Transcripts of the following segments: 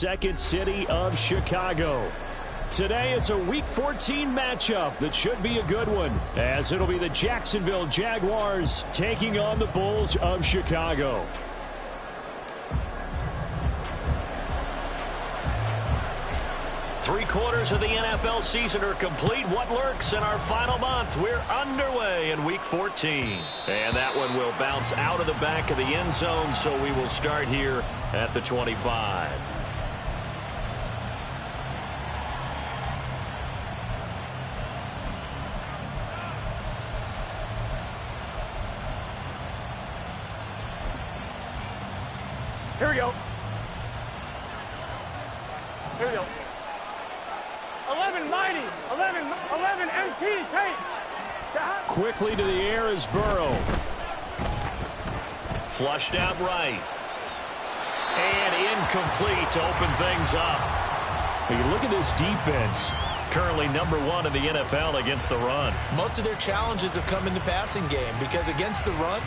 Second city of Chicago. Today it's a Week 14 matchup that should be a good one, as it'll be the Jacksonville Jaguars taking on the Bulls of Chicago. Three-quarters of the NFL season are complete. What lurks in our final month? We're underway in Week 14. And that one will bounce out of the back of the end zone, so we will start here at the 25. Here we go. Here we go. 11 mighty. 11 MT. Hey. Quickly to the air is Burrow. Flushed out right. And incomplete to open things up. You look at this defense. Currently #1 in the NFL against the run. Most of their challenges have come in the passing game because against the run,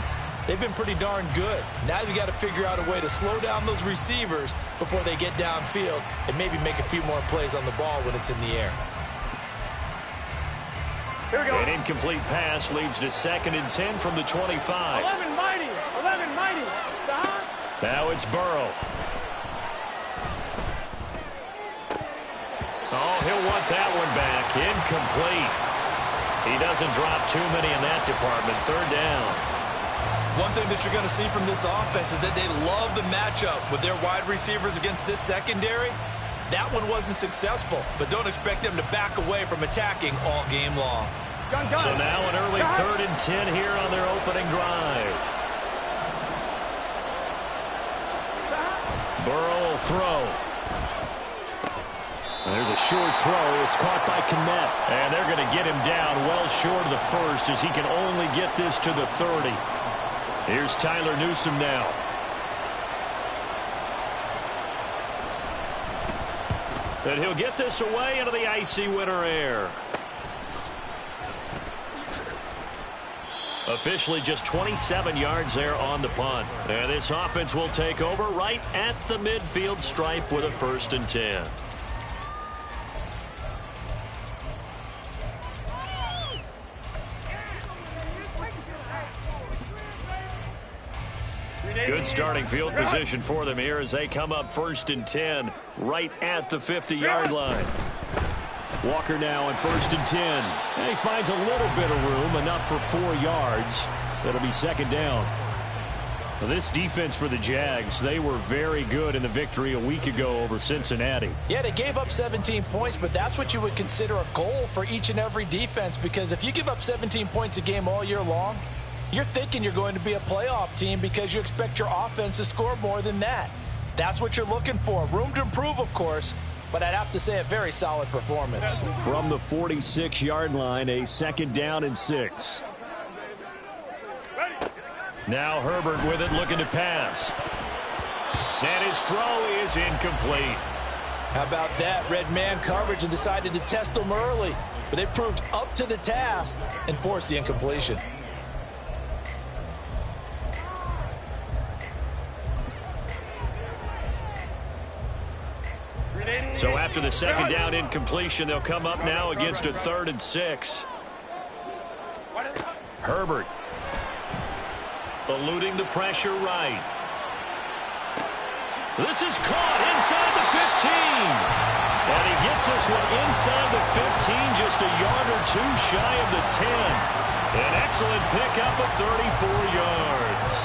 they've been pretty darn good. Now you've got to figure out a way to slow down those receivers before they get downfield and maybe make a few more plays on the ball when it's in the air. Here we go. An incomplete pass leads to 2nd and 10 from the 25. 11 mighty. 11 mighty. Now it's Burrow. Oh, he'll want that one back. Incomplete. He doesn't drop too many in that department. 3rd down. One thing that you're going to see from this offense is that they love the matchup with their wide receivers against this secondary. That one wasn't successful, but don't expect them to back away from attacking all game long. Gun. So now an early 3rd and 10 here on their opening drive. Burrow will throw. And there's a short throw. It's caught by Kmet. And they're going to get him down well short of the first as he can only get this to the 30. Here's Tyler Newsome now. And he'll get this away into the icy winter air. Officially just 27 yards there on the punt. And this offense will take over right at the midfield stripe with a 1st and 10. Good starting field position for them here as they come up 1st and 10 right at the 50-yard line. Walker now on 1st and 10. And he finds a little bit of room, enough for 4 yards. That'll be 2nd down. Well, this defense for the Jags, they were very good in the victory a week ago over Cincinnati. Yeah, they gave up 17 points, but that's what you would consider a goal for each and every defense, because if you give up 17 points a game all year long, you're thinking you're going to be a playoff team because you expect your offense to score more than that. That's what you're looking for. Room to improve, of course, but I'd have to say a very solid performance. From the 46-yard line, a 2nd down and 6. Now Herbert with it, looking to pass. And his throw is incomplete. How about that? Red man coverage and decided to test them early, but they proved up to the task and forced the incompletion. So after the 2nd down incompletion, they'll come up now against a 3rd and 6. Herbert eluding the pressure right. This is caught inside the 15. And he gets this one inside the 15, just a yard or 2 shy of the 10. An excellent pickup of 34 yards.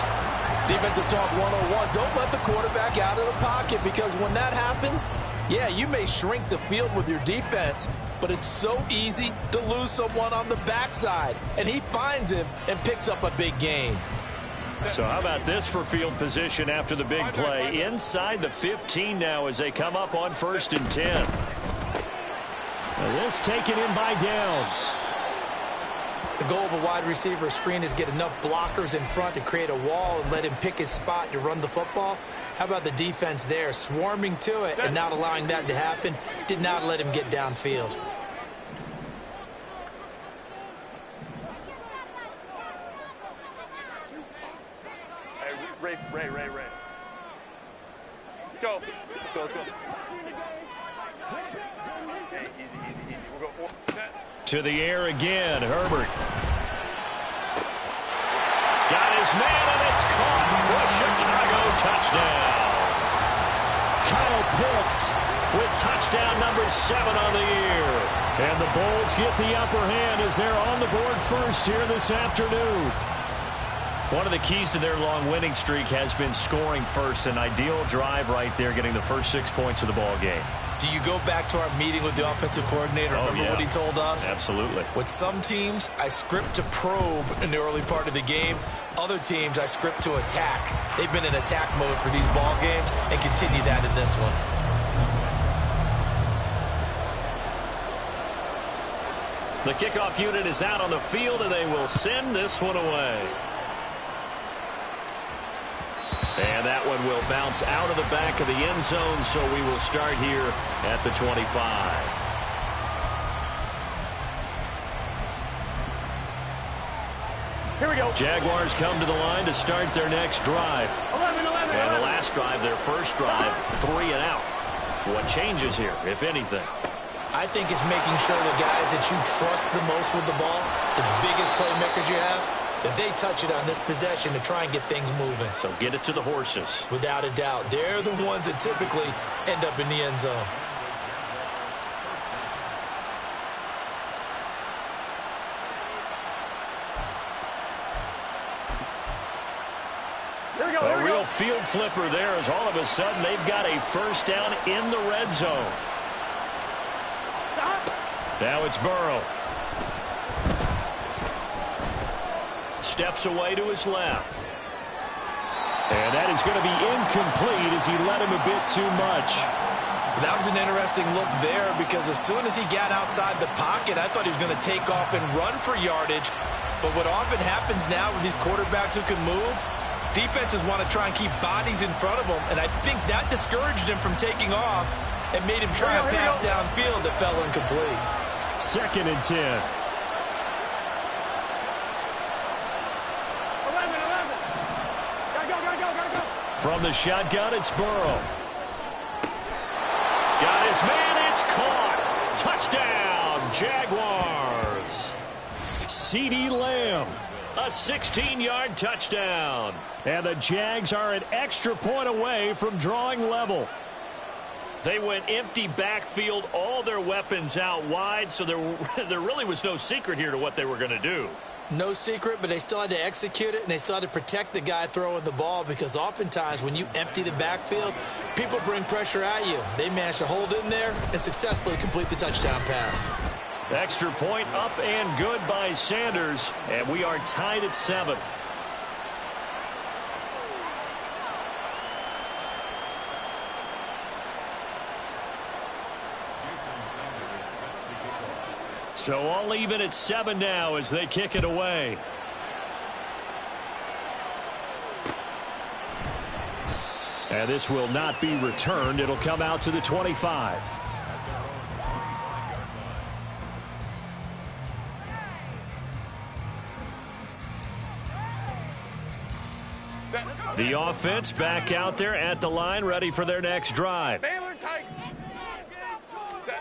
Defensive talk 101. Don't let the quarterback out of the pocket, because when that happens, yeah, you may shrink the field with your defense, but it's so easy to lose someone on the backside. And he finds him and picks up a big gain. So how about this for field position after the big play? Inside the 15 now as they come up on 1st and 10. Now this taken in by Downs. The goal of a wide receiver screen is get enough blockers in front to create a wall and let him pick his spot to run the football. How about the defense there, swarming to it and not allowing that to happen? Did not let him get downfield. Hey, Ray. Let's go. go, let's go. Okay, easy. We'll go. Set. To the air again, Herbert. Got his man, and it's caught for a Chicago touchdown. Kyle Pitts with touchdown number 7 on the year. And the Bulls get the upper hand as they're on the board first here this afternoon. One of the keys to their long winning streak has been scoring first. An ideal drive right there, getting the first 6 points of the ball game. Do you go back to our meeting with the offensive coordinator? Remember what he told us? Absolutely. With some teams, I script to probe in the early part of the game. Other teams, I script to attack. They've been in attack mode for these ball games and continue that in this one. The kickoff unit is out on the field, and they will send this one away. And that one will bounce out of the back of the end zone, so we will start here at the 25. Here we go. Jaguars come to the line to start their next drive. 11. And the last drive, their first drive, 3 and out. What changes here, if anything? I think it's making sure the guys that you trust the most with the ball, the biggest playmakers you have, that they touch it on this possession to try and get things moving. So get it to the horses. Without a doubt. They're the ones that typically end up in the end zone. A real field flipper there as all of a sudden they've got a first down in the red zone. Stop. Now it's Burrow. Steps away to his left. And that is going to be incomplete as he let him a bit too much. That was an interesting look there because as soon as he got outside the pocket, I thought he was going to take off and run for yardage. But what often happens now with these quarterbacks who can move, defenses want to try and keep bodies in front of them, and I think that discouraged him from taking off and made him try a pass downfield that fell incomplete. 2nd and 10. 11. Gotta go. From the shotgun, it's Burrow. Got his man, it's caught. Touchdown, Jaguars. CeeDee Lamb, a 16-yard touchdown. And the Jags are an extra point away from drawing level. They went empty backfield, all their weapons out wide, so there really was no secret here to what they were going to do. No secret, but they still had to execute it, and they still had to protect the guy throwing the ball because oftentimes when you empty the backfield, people bring pressure at you. They managed to hold in there and successfully complete the touchdown pass. Extra point up and good by Sanders, and we are tied at 7. So all even at 7 now as they kick it away. And this will not be returned. It'll come out to the 25. The offense back out there at the line, ready for their next drive. Baylor tight. Set.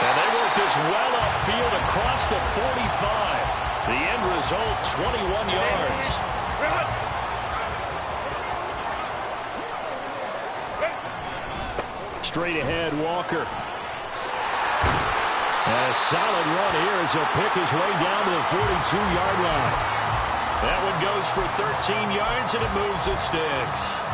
And they work this well upfield across the 45. The end result, 21 yards. Straight ahead, Walker. And a solid run here as he'll pick his way down to the 42-yard line. That one goes for 13 yards, and it moves the sticks.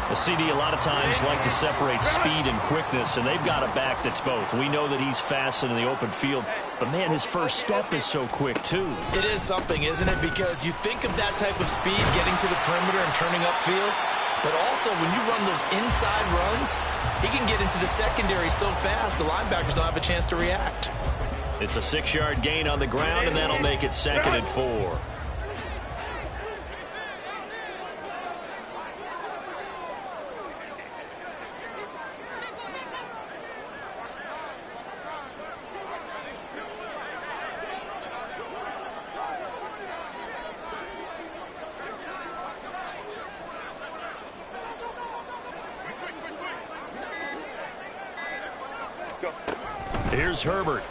The CD a lot of times like to separate speed and quickness, and they've got a back that's both. We know that he's fast in the open field, but, man, his first step is so quick, too. It is something, isn't it? Because you think of that type of speed getting to the perimeter and turning upfield, but also when you run those inside runs, he can get into the secondary so fast the linebackers don't have a chance to react. It's a 6-yard gain on the ground, and that'll make it 2nd and 4. Here's Herbert.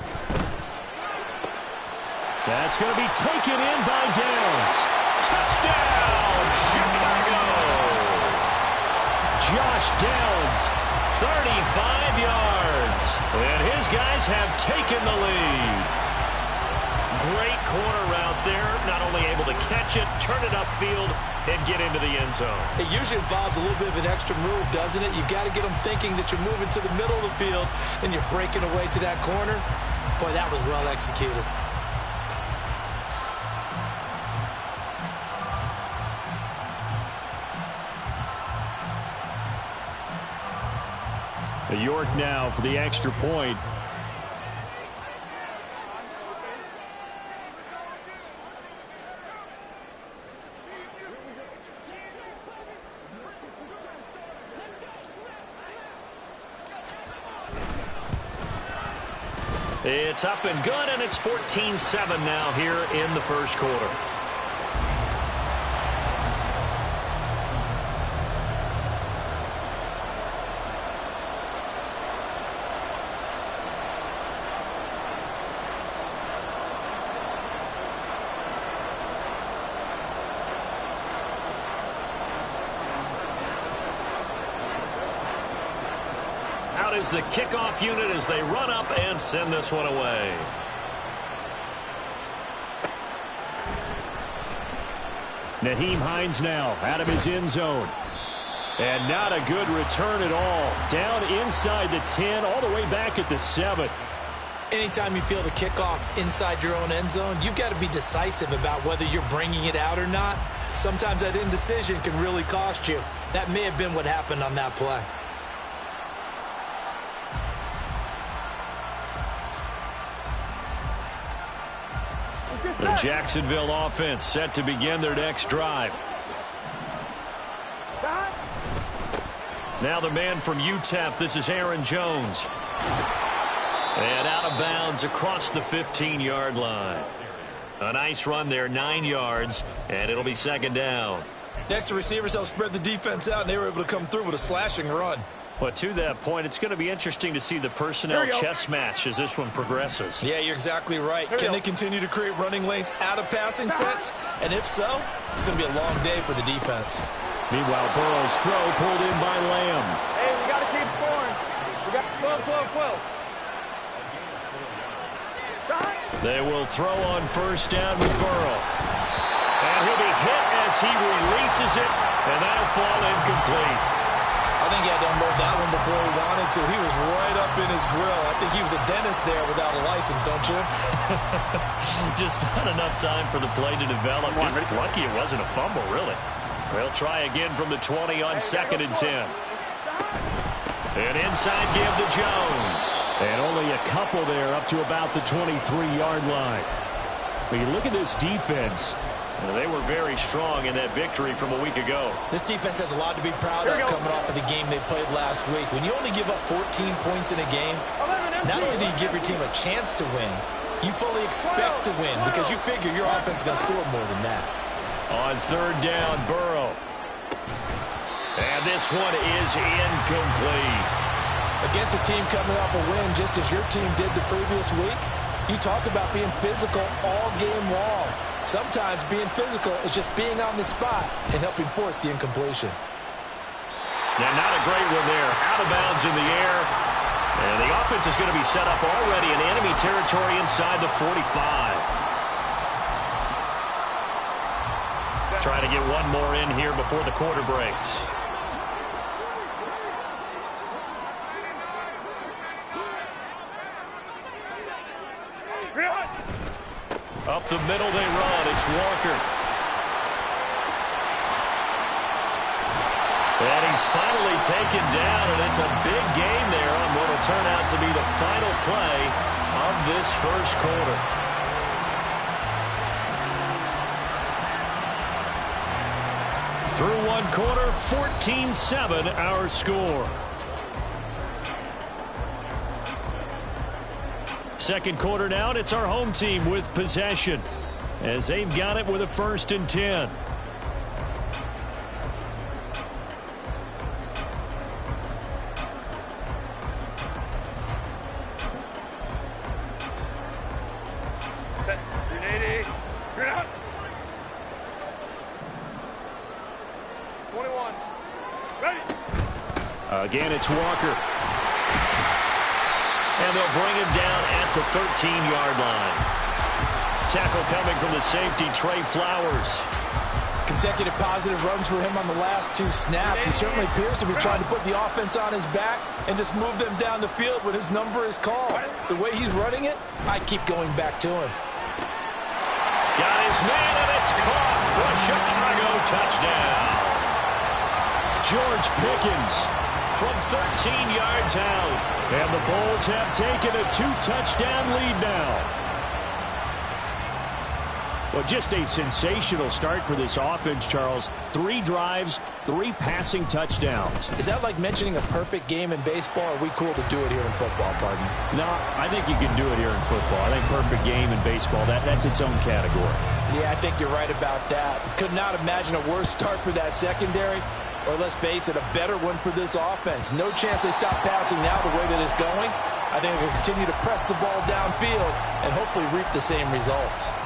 That's going to be taken in by Downs. Touchdown, Chicago! Josh Downs, 35 yards. And his guys have taken the lead. Great corner route there. Not only able to catch it, turn it upfield, and get into the end zone. It usually involves a little bit of an extra move, doesn't it? You've got to get them thinking that you're moving to the middle of the field and you're breaking away to that corner. Boy, that was well executed. York now for the extra point. It's up and good, and it's 14-7 now here in the first quarter. Is the kickoff unit as they run up and send this one away. Nyheim Hines now out of his end zone. And not a good return at all. Down inside the 10, all the way back at the 7. Anytime you feel the kickoff inside your own end zone, you've got to be decisive about whether you're bringing it out or not. Sometimes that indecision can really cost you. That may have been what happened on that play. The Jacksonville offense set to begin their next drive. Now the man from UTEP, this is Aaron Jones. And out of bounds across the 15-yard line. A nice run there, 9 yards, and it'll be second down. Next, the receivers helped spread the defense out, and they were able to come through with a slashing run. Well, to that point, it's going to be interesting to see the personnel chess match as this one progresses. Yeah, you're exactly right. Can they continue to create running lanes out of passing sets? And if so, it's going to be a long day for the defense. Meanwhile, Burrow's throw pulled in by Lamb. Hey, we got to keep scoring. We got 12. They will throw on first down with Burrow. And he'll be hit as he releases it, and that'll fall incomplete. I think he had to unload that one before he wanted to. He was right up in his grill. I think he was a dentist there without a license, don't you? Just not enough time for the play to develop. Lucky it wasn't a fumble, really. They'll try again from the 20 on 2nd and 10. An inside give to Jones. And only a couple there up to about the 23-yard line. When you look at this defense, they were very strong in that victory from a week ago. This defense has a lot to be proud of coming off of the game they played last week. When you only give up 14 points in a game, not only do you give your team a chance to win, you fully expect to win because you figure your offense is going to score more than that. On third down, Burrow. And this one is incomplete. Against a team coming off a win just as your team did the previous week, you talk about being physical all game long. Sometimes being physical is just being on the spot and helping force the incompletion. Now, not a great one there. Out of bounds in the air. And the offense is going to be set up already in enemy territory inside the 45. Trying to get one more in here before the quarter breaks. Up the middle they run. It's Walker. And he's finally taken down, and it's a big gain there on what will turn out to be the final play of this first quarter. Through one quarter, 14-7 our score. Second quarter now, and it's our home team with possession as they've got it with a 1st and 10. 21. Ready. Again, it's Walker. And they'll bring him down at the 13-yard line. Tackle coming from the safety, Trey Flowers. Consecutive positive runs for him on the last 2 snaps. He certainly appears to be trying to put the offense on his back and just move them down the field when his number is called. The way he's running it, I keep going back to him. Got his man, and it's caught for a Chicago touchdown. George Pickens from 13 yards out. And the Bulls have taken a 2-touchdown lead now. Well, just a sensational start for this offense, Charles. 3 drives, 3 passing touchdowns. Is that like mentioning a perfect game in baseball, or are we cool to do it here in football, pardon? No, I think you can do it here in football. I think perfect game in baseball, that's its own category. Yeah, I think you're right about that. Could not imagine a worse start for that secondary, or let's face it, a better one for this offense. No chance they stop passing now the way that it's going. I think they'll continue to press the ball downfield and hopefully reap the same results.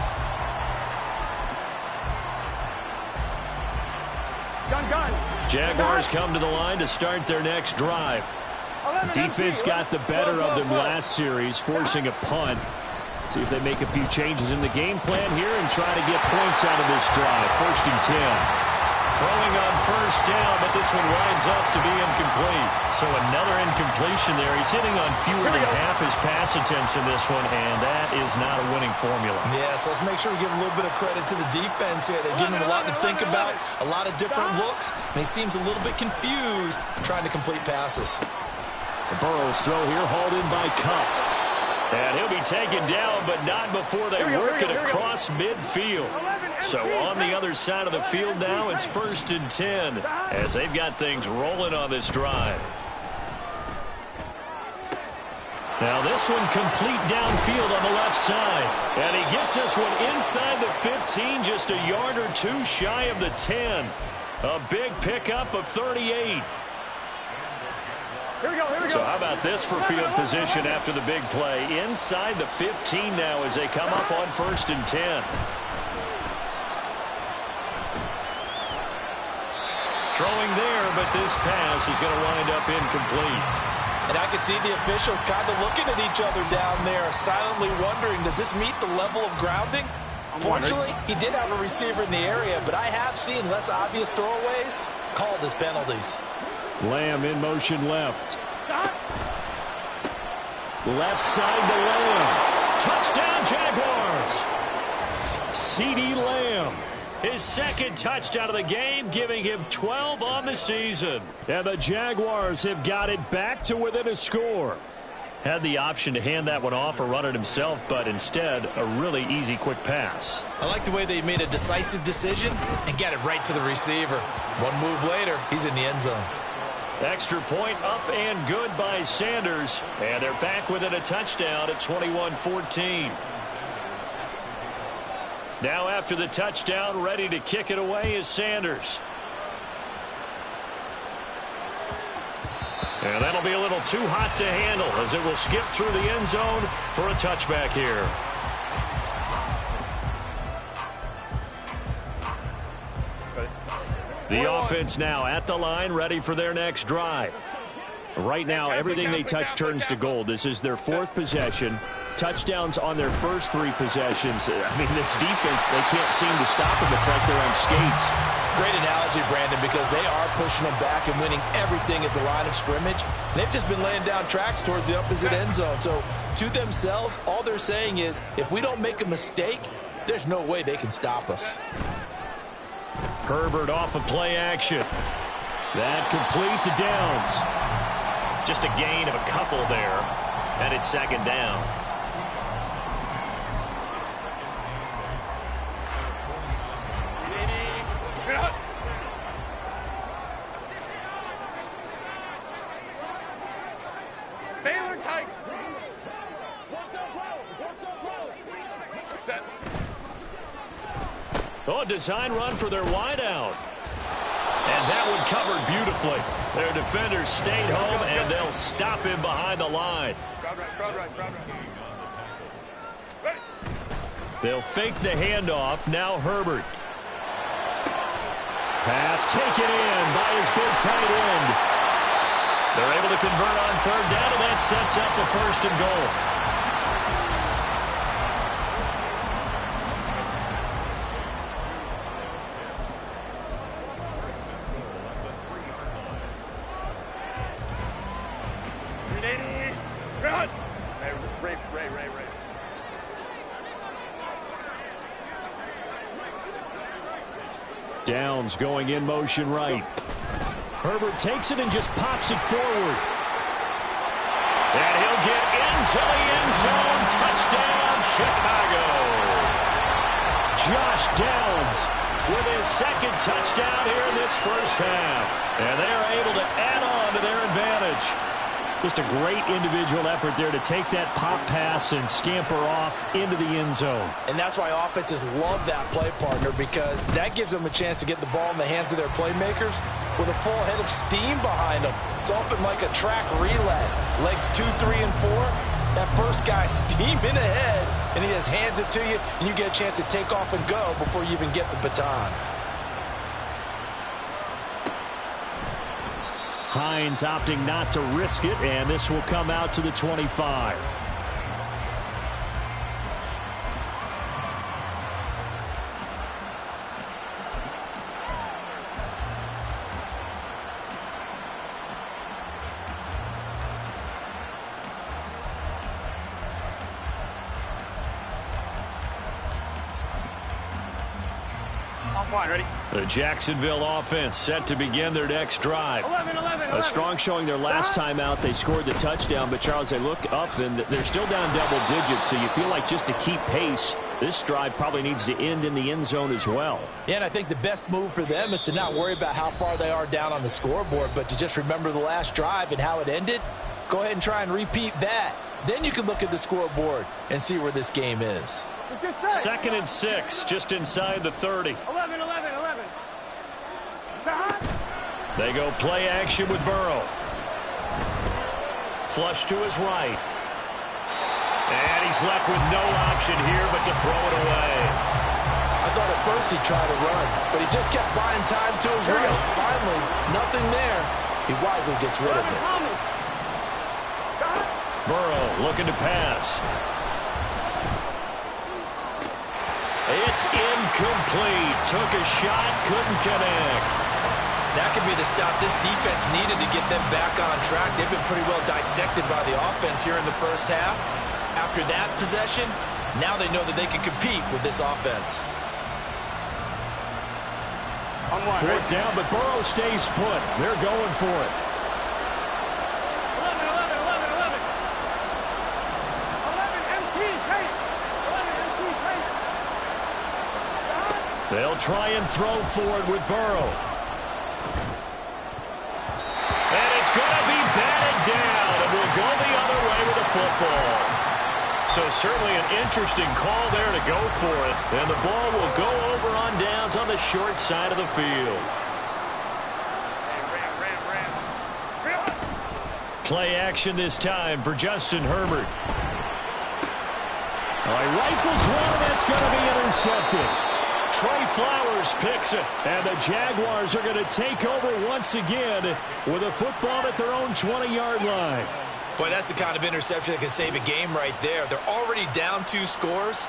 Jaguars come to the line to start their next drive. Defense got the better of them last series, forcing a punt. See if they make a few changes in the game plan here and try to get points out of this drive. 1st and 10. Throwing on 1st down, but this one winds up to be incomplete. So another incompletion there. He's hitting on fewer than half his pass attempts in this one, and that is not a winning formula. Yeah, so let's make sure we give a little bit of credit to the defense here. They're giving him a lot to think about, a lot of different looks, and he seems a little bit confused trying to complete passes. The Burrow's throw here hauled in by Cup. And he'll be taken down, but not before they work it across midfield. So on the other side of the field now, it's 1st and 10 as they've got things rolling on this drive. Now this one complete downfield on the left side. And he gets this one inside the 15, just a yard or 2 shy of the 10. A big pickup of 38. So how about this for field position after the big play? Inside the 15 now as they come up on 1st and 10. Throwing there, but this pass is going to wind up incomplete. And I can see the officials kind of looking at each other down there, silently wondering, does this meet the level of grounding? Fortunately, he did have a receiver in the area, but I have seen less obvious throwaways called as penalties. Lamb in motion left. Left side to Lamb. Touchdown, Jaguars. CeeDee Lamb. His 2nd touchdown of the game, giving him 12 on the season. And the Jaguars have got it back to within a score. Had the option to hand that one off or run it himself, but instead, a really easy quick pass. I like the way they made a decisive decision and got it right to the receiver. One move later, he's in the end zone. Extra point up and good by Sanders. And they're back within a touchdown at 21-14. Now after the touchdown, ready to kick it away is Sanders. And that'll be a little too hot to handle as it will skip through the end zone for a touchback here. The offense now at the line, ready for their next drive. Right now, everything they touch turns to gold. This is their 4th possession. Touchdowns on their first 3 possessions. I mean, this defense, they can't seem to stop them. It's like they're on skates. Great analogy, Brandon, because they are pushing them back and winning everything at the line of scrimmage. And they've just been laying down tracks towards the opposite end zone. So to themselves, all they're saying is, if we don't make a mistake, there's no way they can stop us. Herbert off of play action. That complete to Downs. Just a gain of a couple there. And it's 2nd down. Oh, a design run for their wideout. And that one covered beautifully. Their defenders stayed home, and they'll stop him behind the line. They'll fake the handoff. Now Herbert. Pass taken in by his big tight end. They're able to convert on third down, and that sets up the first and goal. Ray. Downs going in motion right. Herbert takes it and just pops it forward. And he'll get into the end zone. Touchdown, Chicago. Josh Downs with his second touchdown here in this first half. And they are able to add on to their advantage. Just a great individual effort there to take that pop pass and scamper off into the end zone. And that's why offenses love that play, partner, because that gives them a chance to get the ball in the hands of their playmakers with a full head of steam behind them. It's often like a track relay. Legs 2, 3, and 4. That first guy steaming ahead, and he just hands it to you, and you get a chance to take off and go before you even get the baton. Hines opting not to risk it, and this will come out to the 25. Ready? The Jacksonville offense set to begin their next drive. 11. A strong showing their last time out. They scored the touchdown, but Charles, they look up and they're still down double digits, so you feel like just to keep pace, this drive probably needs to end in the end zone as well. Yeah, and I think the best move for them is to not worry about how far they are down on the scoreboard, but to just remember the last drive and how it ended. Go ahead and try and repeat that. Then you can look at the scoreboard and see where this game is. 2nd and 6, just inside the 30. 11. They go play action with Burrow. Flush to his right. And he's left with no option here but to throw it away. I thought at first he tried to run, but he just kept buying time to his right. Finally, nothing there. He wisely gets rid of it. Burrow looking to pass. It's incomplete. Took a shot, couldn't connect. That could be the stop this defense needed to get them back on track. They've been pretty well dissected by the offense here in the first half. After that possession, now they know that they can compete with this offense. Fourth down, but Burrow stays put. They're going for it. 11 MT, They'll try and throw forward with Burrow. And it's going to be batted down, and we'll go the other way with the football. So certainly an interesting call there to go for it. And the ball will go over on downs on the short side of the field. Ram. Play action this time for Justin Herbert. All right, rifles one, that's going to be intercepted. Trey Flowers picks it, and the Jaguars are going to take over once again with a football at their own 20-yard line. Boy, that's the kind of interception that can save a game right there. They're already down 2 scores.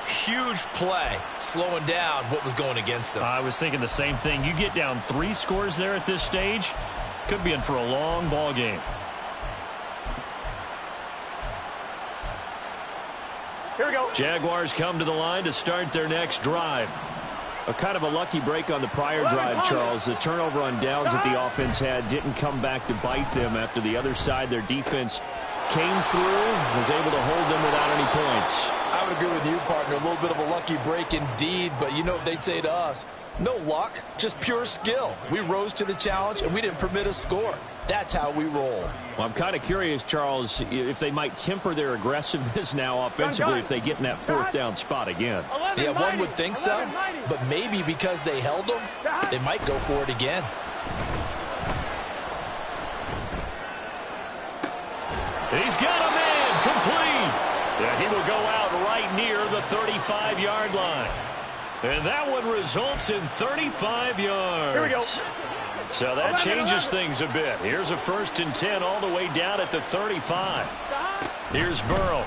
Huge play, slowing down what was going against them. I was thinking the same thing. You get down 3 scores there at this stage, could be in for a long ball game. Here we go. Jaguars come to the line to start their next drive. A kind of a lucky break on the prior drive, Charles. The turnover on downs that the offense had didn't come back to bite them after the other side. Their defense came through, was able to hold them without any points. I would agree with you, partner. A little bit of a lucky break indeed, but you know what they'd say to us. No luck, just pure skill. We rose to the challenge, and we didn't permit a score. That's how we roll. Well, I'm kind of curious, Charles, if they might temper their aggressiveness now offensively if they get in that 4th down spot again. Yeah, one would think so, but maybe because they held them, they might go for it again. He's got a man complete. And he will go out right near the 35-yard line. And that one results in 35 yards. Here we go. So that changes things a bit. Here's a 1st and 10 all the way down at the 35. Here's Burrow.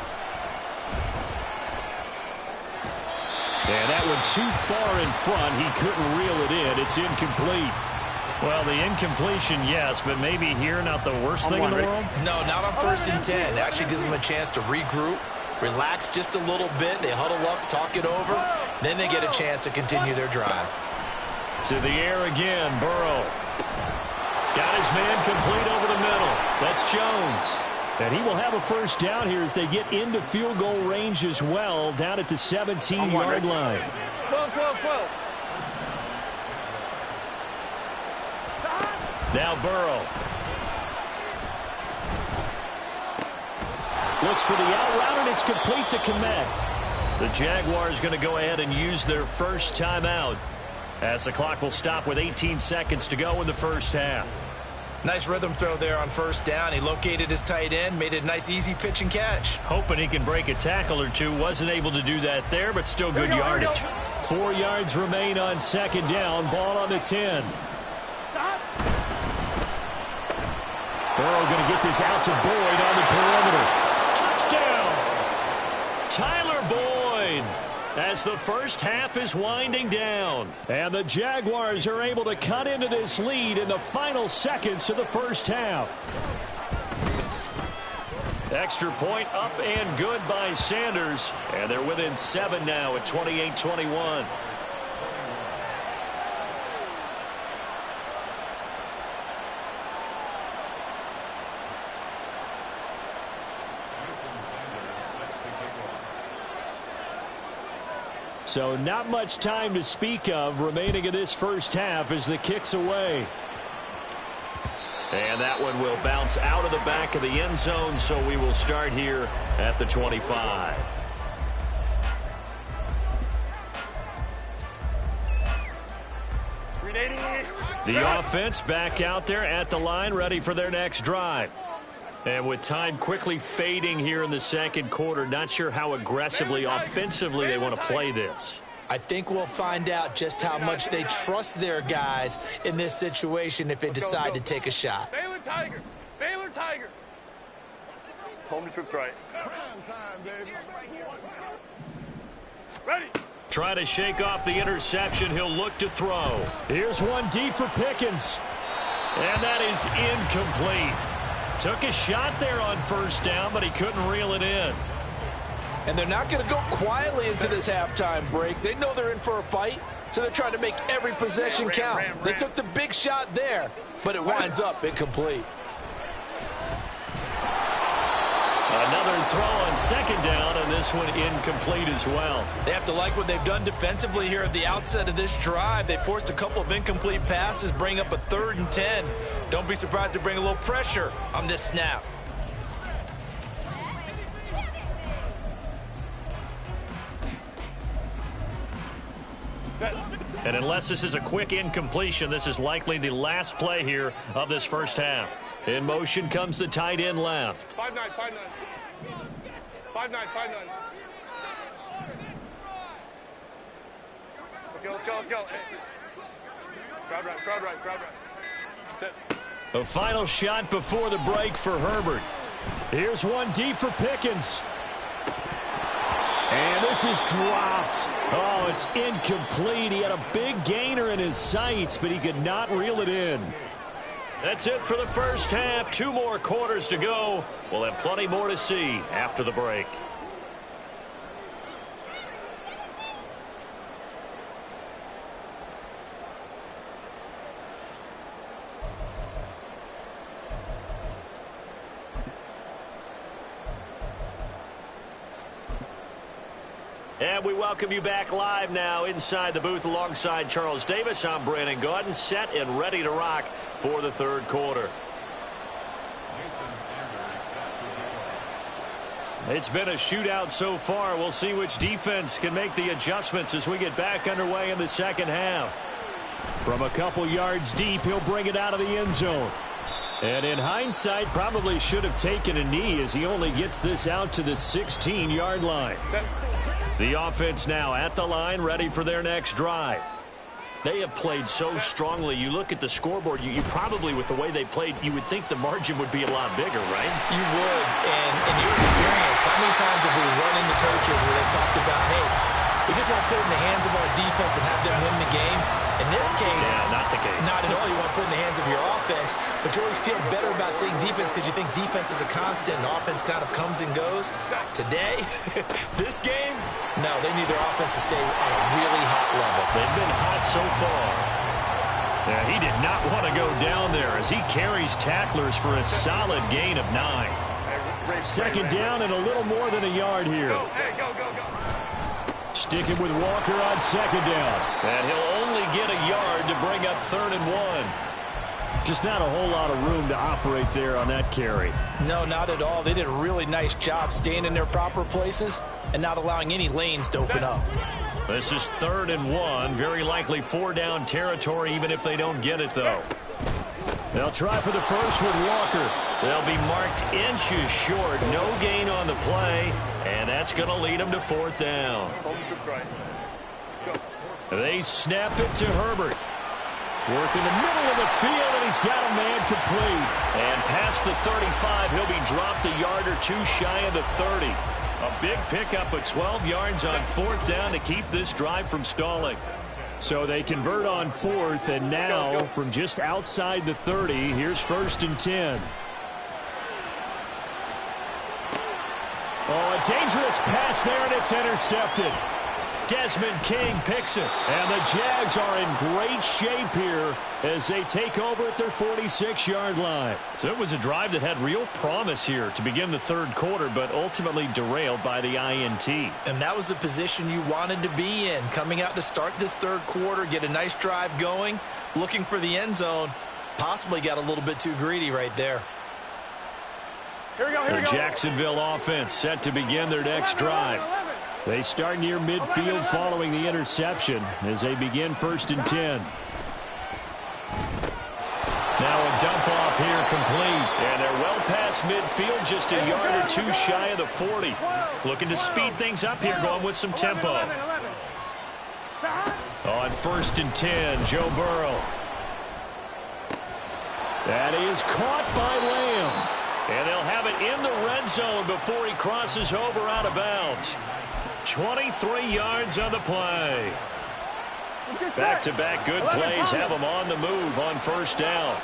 And that one too far in front. He couldn't reel it in. It's incomplete. Well, the incompletion, yes, but maybe here not the worst thing in the world? No, not on 1st and 10. It actually gives them a chance to regroup, relax just a little bit. They huddle up, talk it over. Then they get a chance to continue their drive. To the air again, Burrow. Got his man complete over the middle. That's Jones. And he will have a 1st down here as they get into field goal range as well, down at the 17-yard line. 12. Now Burrow. Looks for the out route, and it's complete to Komet. The Jaguars going to go ahead and use their first timeout as the clock will stop with 18 seconds to go in the first half. Nice rhythm throw there on 1st down. He located his tight end, made it a nice, easy pitch and catch. Hoping he can break a tackle or two. Wasn't able to do that there, but still good yardage. 4 yards remain on 2nd down. Ball on the 10. Burrow going to get this out to Boyd on the perimeter. Touchdown! Tyler Boyd, as the first half is winding down. And the Jaguars are able to cut into this lead in the final seconds of the first half. Extra point up and good by Sanders. And they're within 7 now at 28-21. So not much time to speak of remaining in this first half as the kick's away. And that one will bounce out of the back of the end zone, so we will start here at the 25. The offense back out there at the line, ready for their next drive. And with time quickly fading here in the 2nd quarter, not sure how aggressively, offensively they want to play this. I think we'll find out just how much they trust their guys in this situation if they decide to take a shot. Baylor Tiger. Baylor Tiger. Home to troops right. Ready. Try to shake off the interception. He'll look to throw. Here's one deep for Pickens. And that is incomplete. Took a shot there on 1st down, but he couldn't reel it in. And they're not going to go quietly into this halftime break. They know they're in for a fight, so they're trying to make every possession count. They took the big shot there, but it winds up incomplete. Another throw on 2nd down, and this one incomplete as well. They have to like what they've done defensively here at the outset of this drive. They forced a couple of incomplete passes, bring up a 3rd and 10. Don't be surprised to bring a little pressure on this snap. And unless this is a quick incompletion, this is likely the last play here of this first half. In motion comes the tight end left. 5-9. 5-9. Let's go. Hey. Crowd right. Sit. A final shot before the break for Herbert. Here's one deep for Pickens. And this is dropped. Oh, it's incomplete. He had a big gainer in his sights, but he could not reel it in. That's it for the first half. 2 more quarters to go. We'll have plenty more to see after the break. And we welcome you back live now inside the booth alongside Charles Davis. I'm Brandon Gaudin, set and ready to rock for the 3rd quarter. It's been a shootout so far. We'll see which defense can make the adjustments as we get back underway in the 2nd half. From a couple yards deep, he'll bring it out of the end zone. And in hindsight, probably should have taken a knee as he only gets this out to the 16-yard line. The offense now at the line, ready for their next drive. They have played so strongly. You look at the scoreboard, you probably, with the way they played, you would think the margin would be a lot bigger, right? You would, and in your experience, how many times have we run into coaches where they've talked about, hey, we just want to put it in the hands of our defense and have them win the game? In this case, yeah, not the case. Not at all. You want to put it in the hands of your offense, but you always feel better about saying defense because you think defense is a constant and offense kind of comes and goes. Today, this game, no, they need their offense to stay on a really hot level. They've been hot so far. Yeah, he did not want to go down there as he carries tacklers for a solid gain of 9. Second down and a little more than a yard here. Go, hey, go. Sticking with Walker on second down. And he'll only get a yard to bring up 3rd and 1. Just not a whole lot of room to operate there on that carry. No, not at all. They did a really nice job staying in their proper places and not allowing any lanes to open up. This is 3rd and 1. Very likely 4-down territory, even if they don't get it, though. They'll try for the first with Walker. They'll be marked inches short. No gain on the play, and that's going to lead them to 4th down. They snap it to Herbert. Working the middle of the field, and he's got a man complete. And past the 35, he'll be dropped a yard or two shy of the 30. A big pickup of 12 yards on 4th down to keep this drive from stalling. So they convert on 4th, and now from just outside the 30, here's 1st and 10. Oh, a dangerous pass there, and it's intercepted. Desmond King picks it. And the Jags are in great shape here as they take over at their 46-yard line. So it was a drive that had real promise here to begin the 3rd quarter, but ultimately derailed by the INT. And that was the position you wanted to be in, coming out to start this 3rd quarter, get a nice drive going, looking for the end zone. Possibly got a little bit too greedy right there. Here we go. The Jacksonville offense set to begin their next drive. They start near midfield following the interception as they begin 1st and 10. Now a dump off here complete. And they're well past midfield, just a yard or two shy of the 40. Looking to speed things up here, going with some tempo. On 1st and 10, Joe Burrow. That is caught by Lamb. And they'll have it in the red zone before he crosses over out of bounds. 23 yards on the play. Back-to-back good plays have them on the move on 1st down.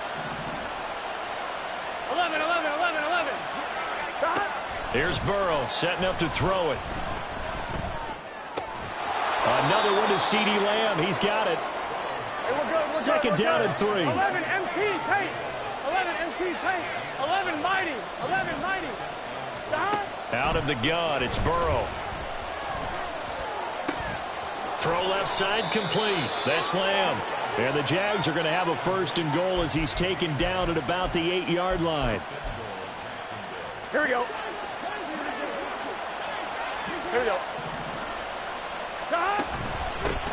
11. Here's Burrow setting up to throw it. Another one to C.D. Lamb. He's got it. Second down and 3. 11 MT tight. 11 MT tight. 11 mighty. 11 mighty. Out of the gun, it's Burrow. Throw left side complete. That's Lamb. And the Jags are going to have a 1st and goal as he's taken down at about the 8-yard line. Here we go.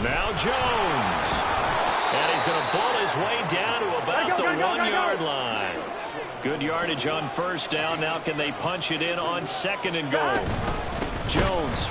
Now Jones. And he's going to ball his way down to about the 1-yard line. Good yardage on 1st down. Now can they punch it in on 2nd and goal? Jones.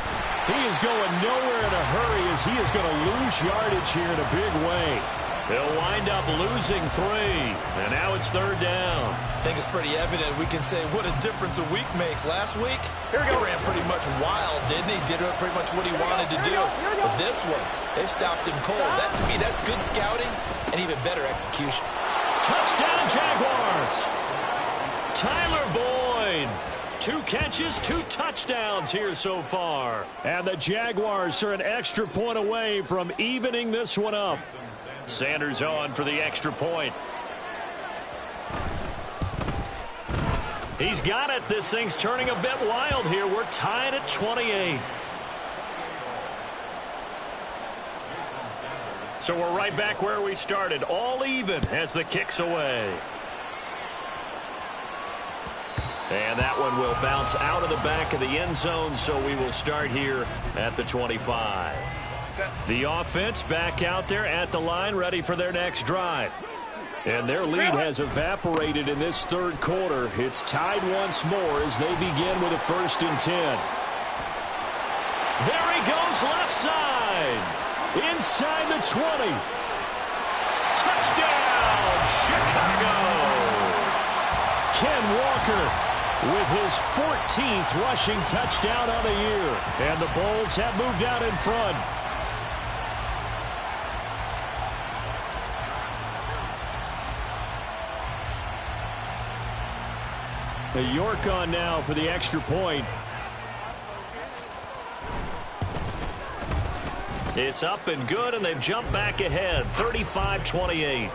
He is going nowhere in a hurry as he is going to lose yardage here in a big way. He'll wind up losing 3. And now it's 3rd down. I think it's pretty evident. We can say what a difference a week makes. Last week, he ran pretty much wild, didn't he? Did pretty much what he wanted to do. But this one, they stopped him cold. That, to me, that's good scouting and even better execution. Touchdown, Jaguars. Tyler Boyd. 2 catches, 2 touchdowns here so far. And the Jaguars are an extra point away from evening this one up. Sanders on for the extra point. He's got it. This thing's turning a bit wild here. We're tied at 28. So we're right back where we started. All even as the kick's away. And that one will bounce out of the back of the end zone, so we will start here at the 25. The offense back out there at the line, ready for their next drive. And their lead has evaporated in this 3rd quarter. It's tied once more as they begin with a 1st and 10. There he goes. goes left side. Inside the 20. Touchdown, Chicago. Ken Walker with his 14th rushing touchdown on the year. And the Bulls have moved out in front. York on now for the extra point. It's up and good, and they've jumped back ahead, 35-28.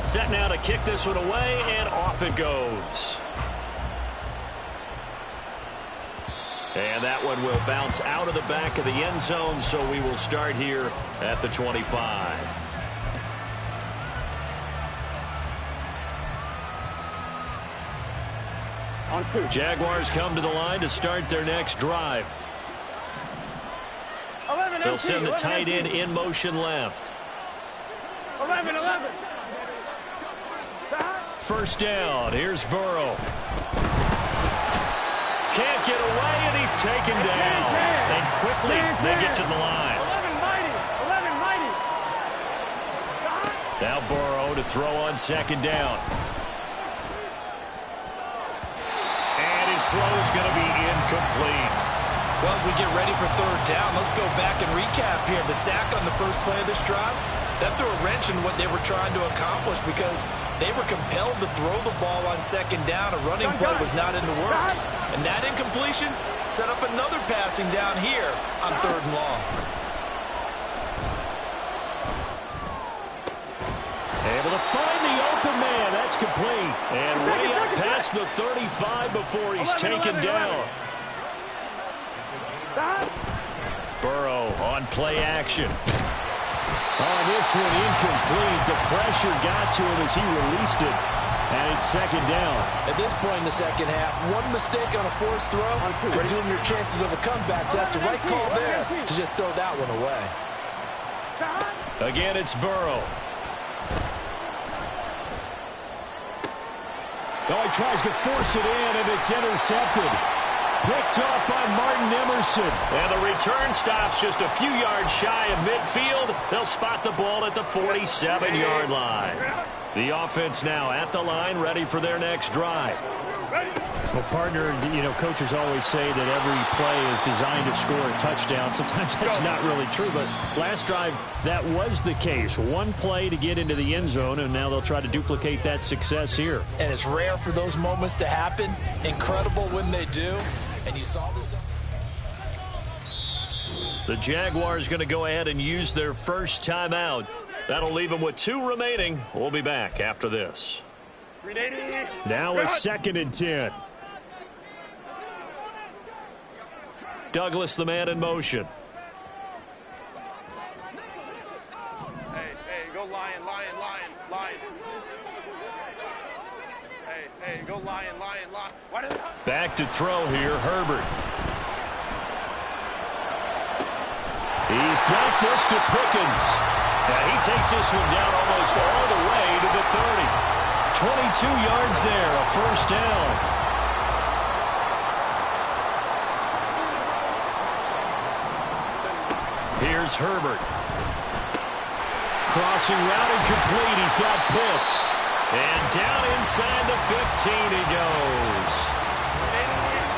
Set now to kick this one away, and off it goes. And that one will bounce out of the back of the end zone, so we will start here at the 25. On 2. Jaguars come to the line to start their next drive. 11, They'll send the 11, tight end in motion left. 11. First down. Here's Burrow. Can't get away, and he's taken down. And quickly, they get to the line. 11 mighty. Now Burrow to throw on second down. And his throw is going to be incomplete. Well, as we get ready for third down, let's go back and recap here. The sack on the first play of this drive, that threw a wrench in what they were trying to accomplish because they were compelled to throw the ball on second down. A running play was not in the works. And that incompletion set up another passing down here on third and long. Able to find the open man. That's complete. And way up past the 35 before he's taken down. Burrow on play action. On this one, incomplete. The pressure got to him as he released it. And it's second down. At this point in the second half, one mistake on a forced throw could doom your chances of a comeback. So that's the right call there to just throw that one away. Again, it's Burrow. Oh, he tries to force it in, and it's intercepted. Picked off by Martin Emerson. And the return stops just a few yards shy of midfield. They'll spot the ball at the 47-yard line. The offense now at the line, ready for their next drive. Well, partner, you know, coaches always say that every play is designed to score a touchdown. Sometimes that's not really true, but last drive, that was the case. One play to get into the end zone, and now they'll try to duplicate that success here. And it's rare for those moments to happen. Incredible when they do. And you saw this. The Jaguars going to go ahead and use their first timeout. That'll leave them with 2 remaining. We'll be back after this. Now a 2nd and 10. Douglas, the man in motion. Hey, go Lion. Hey, go Lion. Back to throw here, Herbert. He's got this to Pickens. And he takes this one down almost all the way to the 30. 22 yards there, a first down. Here's Herbert. Crossing route incomplete. He's got Pitts. And down inside the 15 he goes.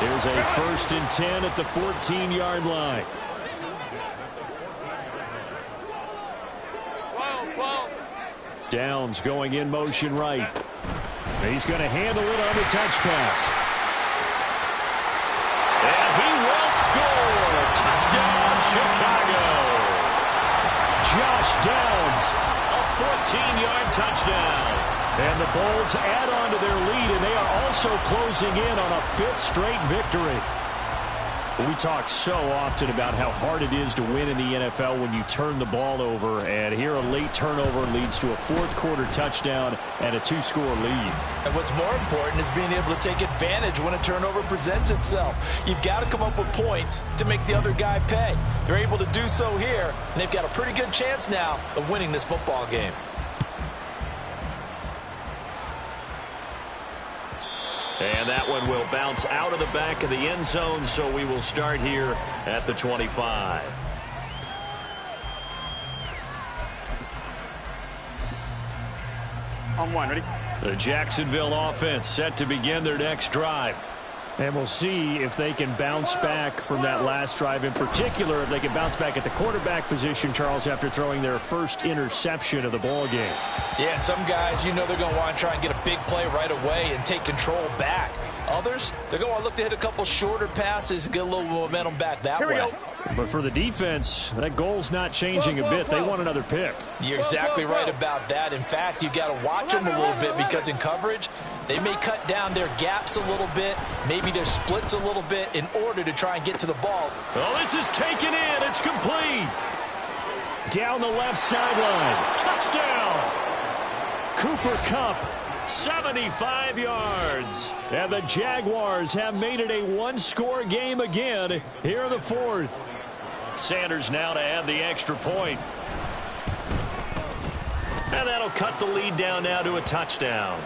There's a 1st and 10 at the 14-yard line. Downs going in motion right. He's going to handle it on the touch pass. And he will score. Touchdown, Chicago. Josh Downs, a 14-yard touchdown. And the Bulls add on to their lead, and they are also closing in on a 5th straight victory. We talk so often about how hard it is to win in the NFL when you turn the ball over, and here a late turnover leads to a fourth-quarter touchdown and a two-score lead. And what's more important is being able to take advantage when a turnover presents itself. You've got to come up with points to make the other guy pay. They're able to do so here, and they've got a pretty good chance now of winning this football game. And that one will bounce out of the back of the end zone, so we will start here at the 25. On one, ready? The Jacksonville offense set to begin their next drive. And we'll see if they can bounce back from that last drive. In particular, if they can bounce back at the quarterback position, Charles, after throwing their first interception of the ball game. Yeah, and some guys, you know they're going to want to try and get a big play right away and take control back. Others, they're going to want to look to hit a couple shorter passes and get a little momentum back that way. But for the defense, that goal's not changing a bit. They want another pick. You're exactly right about that. In fact, you've got to watch them a little bit because in coverage, they may cut down their gaps a little bit, maybe their splits a little bit in order to try and get to the ball. Oh, this is taken in. It's complete. Down the left sideline. Touchdown. Cooper Kupp, 75 yards. And the Jaguars have made it a one-score game again here in the fourth. Sanders now to add the extra point. And that'll cut the lead down now to a touchdown.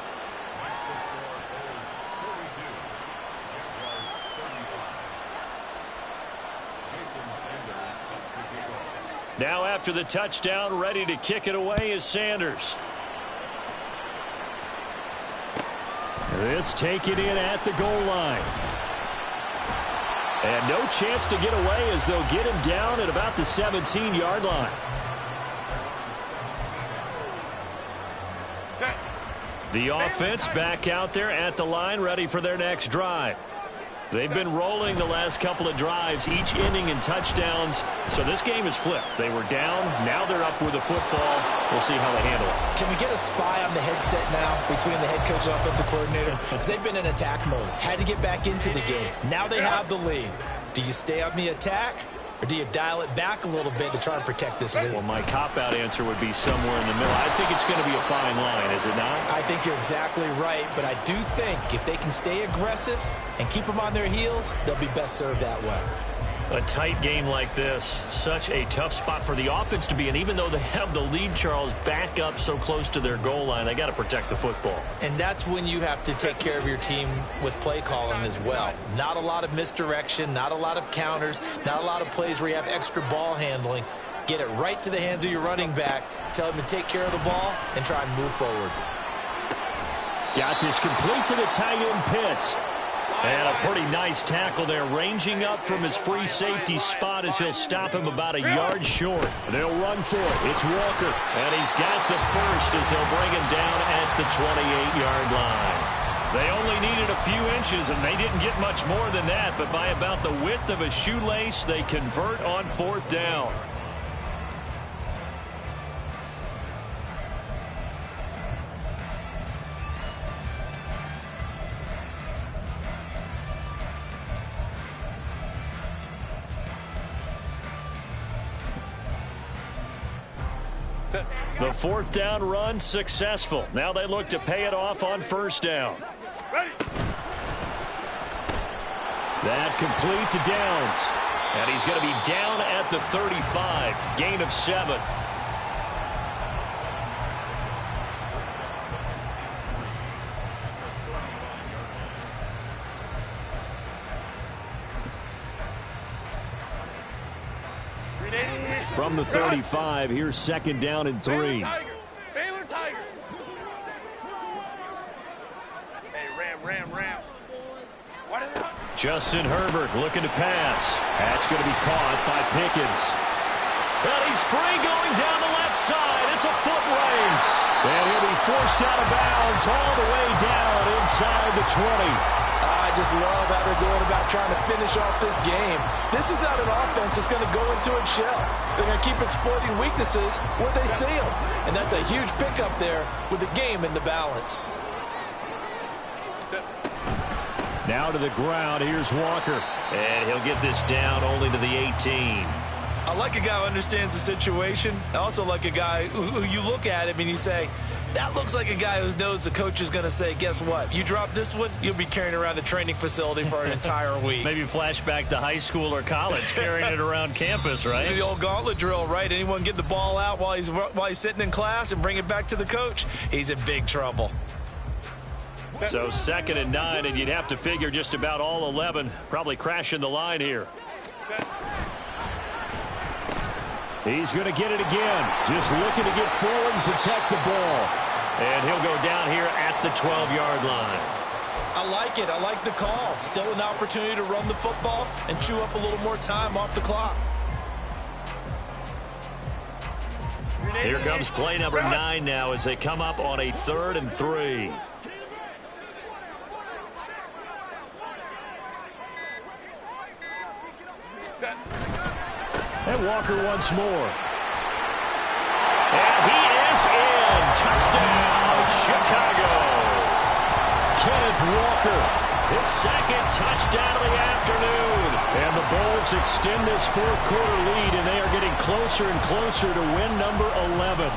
Now after the touchdown, ready to kick it away is Sanders. This taken in at the goal line. And no chance to get away as they'll get him down at about the 17-yard line. The offense back out there at the line, ready for their next drive. They've been rolling the last couple of drives, each ending in touchdowns. So this game is flipped. They were down. Now they're up with the football. We'll see how they handle it. Can we get a spy on the headset now between the head coach and offensive coordinator? Because they've been in attack mode. Had to get back into the game. Now they have the lead. Do you stay on the attack? Or do you dial it back a little bit to try and protect this lead? Well, my cop-out answer would be somewhere in the middle. I think it's going to be a fine line, is it not? I think you're exactly right, but I do think if they can stay aggressive and keep them on their heels, they'll be best served that way. A tight game like this, such a tough spot for the offense to be in. Even though they have the lead, Charles, back up so close to their goal line, they got to protect the football. And that's when you have to take care of your team with play calling as well. Not a lot of misdirection, not a lot of counters, not a lot of plays where you have extra ball handling. Get it right to the hands of your running back, tell him to take care of the ball, and try and move forward. Got this complete to the tight end Pitts. And a pretty nice tackle there, ranging up from his free safety spot as he'll stop him about a yard short. They'll run for it. It's Walker. And he's got the first as they'll bring him down at the 28-yard line. They only needed a few inches, and they didn't get much more than that. But by about the width of a shoelace, they convert on fourth down. The fourth down run successful. Now they look to pay it off on first down. Ready. That complete to Downs. And he's going to be down at the 35. Gain of 7. From the 35, here's second down and 3. Baylor Tiger. Hey, Ram. Justin Herbert looking to pass. That's going to be caught by Pickens. And he's free going down the left side. It's a foot race. And he'll be forced out of bounds all the way down inside the 20. I just love how they're going about trying to finish off this game. This is not an offense that's going to go into its shell. They're going to keep exploiting weaknesses where they see them. And that's a huge pickup there with the game in the balance. Now to the ground. Here's Walker. And he'll get this down only to the 18. I like a guy who understands the situation. I also like a guy who you look at him and you say, that looks like a guy who knows the coach is going to say, guess what? You drop this one, you'll be carrying around the training facility for an entire week. Maybe flashback to high school or college, carrying it around campus, right? The old gauntlet drill, right? Anyone get the ball out while he's sitting in class and bring it back to the coach, he's in big trouble. So 2nd and 9, and you'd have to figure just about all 11 probably crashing the line here. He's going to get it again. Just looking to get forward and protect the ball. And he'll go down here at the 12-yard line. I like it. I like the call. Still an opportunity to run the football and chew up a little more time off the clock. Here comes play number 9 now as they come up on a 3rd and 3. And Walker once more. And he is in. Touchdown, Chicago. Kenneth Walker, his 2nd touchdown of the afternoon. And the Bulls extend this 4th quarter lead, and they are getting closer and closer to win number 11.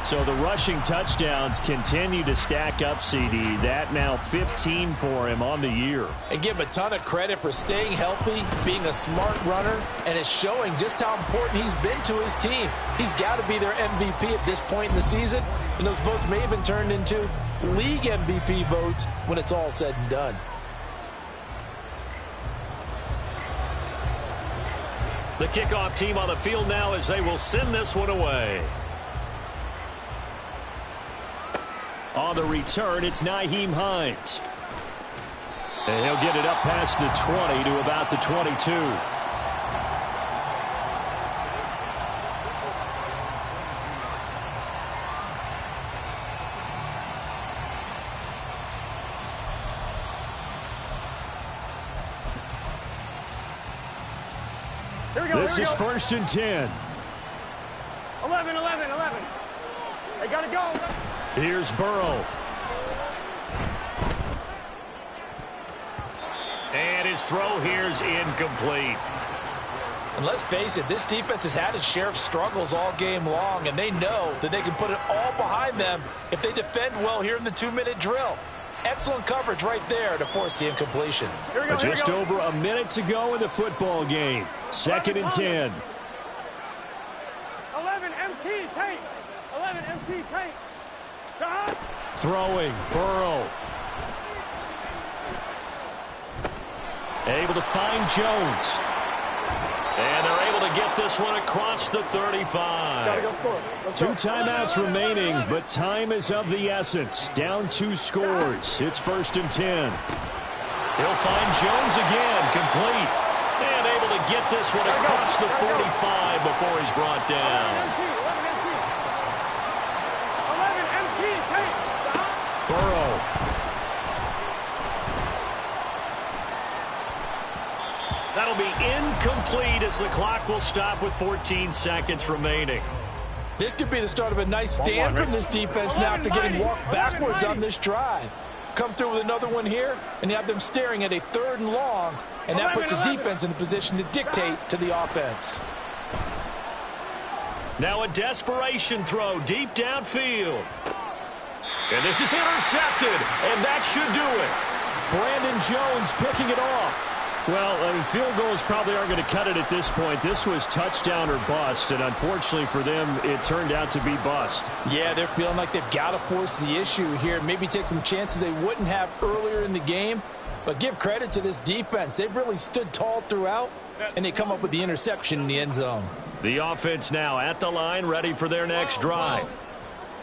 So the rushing touchdowns continue to stack up, CD. That now 15 for him on the year. And give him a ton of credit for staying healthy, being a smart runner, and it's showing just how important he's been to his team. He's got to be their MVP at this point in the season, and those votes may have been turned into league MVP votes when it's all said and done. The kickoff team on the field now as they will send this one away. On the return, it's Nyheim Hines. And he'll get it up past the 20 to about the 22. This is 1st and 10. 11. They got to go. Here's Burrow. And his throw here's incomplete. And let's face it, this defense has had its share of struggles all game long, and they know that they can put it all behind them if they defend well here in the 2-minute drill. Excellent coverage right there to force the incompletion. Just over a minute to go in the football game. 2nd and 10. 11 MT tape. 11 MT tape. Throwing, Burrow. Able to find Jones. And they're able to get this one across the 35. Two timeouts remaining, but time is of the essence. Down 2 scores. It's 1st and 10. He'll find Jones again, complete. And able to get this one across the 45 before he's brought down. Burrow. That'll be incomplete as the clock will stop with 14 seconds remaining. This could be the start of a nice stand from this defense now after getting walked backwards on this drive. Come through with another one here, and you have them staring at a 3rd and long, and that puts the defense in a position to dictate to the offense. Now a desperation throw deep downfield. And this is intercepted, and that should do it. Brandon Jones picking it off. Well, I mean, field goals probably aren't going to cut it at this point. This was touchdown or bust, and unfortunately for them, it turned out to be bust. Yeah, they're feeling like they've got to force the issue here. Maybe take some chances they wouldn't have earlier in the game. But give credit to this defense. They've really stood tall throughout, and they come up with the interception in the end zone. The offense now at the line, ready for their next drive.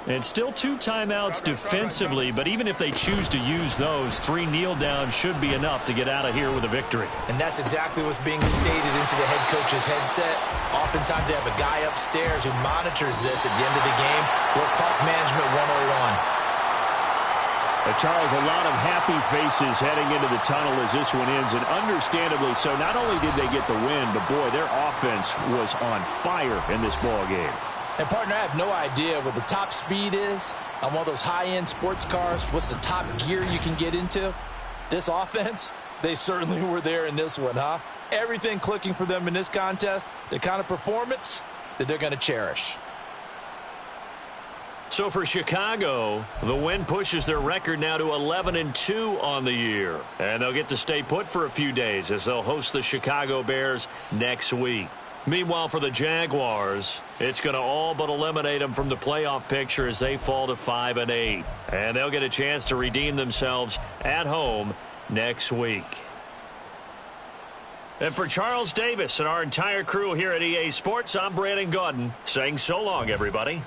And still 2 timeouts defensively, but even if they choose to use those, 3 kneel downs should be enough to get out of here with a victory. And that's exactly what's being stated into the head coach's headset. Oftentimes they have a guy upstairs who monitors this at the end of the game. Little clock management 101. Charles, a lot of happy faces heading into the tunnel as this one ends, and understandably so. Not only did they get the win, but boy, their offense was on fire in this ball game. And, partner, I have no idea what the top speed is on one of those high-end sports cars. What's the top gear you can get into? This offense, they certainly were there in this one, huh? Everything clicking for them in this contest, the kind of performance that they're going to cherish. So for Chicago, the win pushes their record now to 11-2 on the year. And they'll get to stay put for a few days as they'll host the Chicago Bears next week. Meanwhile, for the Jaguars, it's going to all but eliminate them from the playoff picture as they fall to 5-8. And they'll get a chance to redeem themselves at home next week. And for Charles Davis and our entire crew here at EA Sports, I'm Brandon Gaudin saying so long, everybody.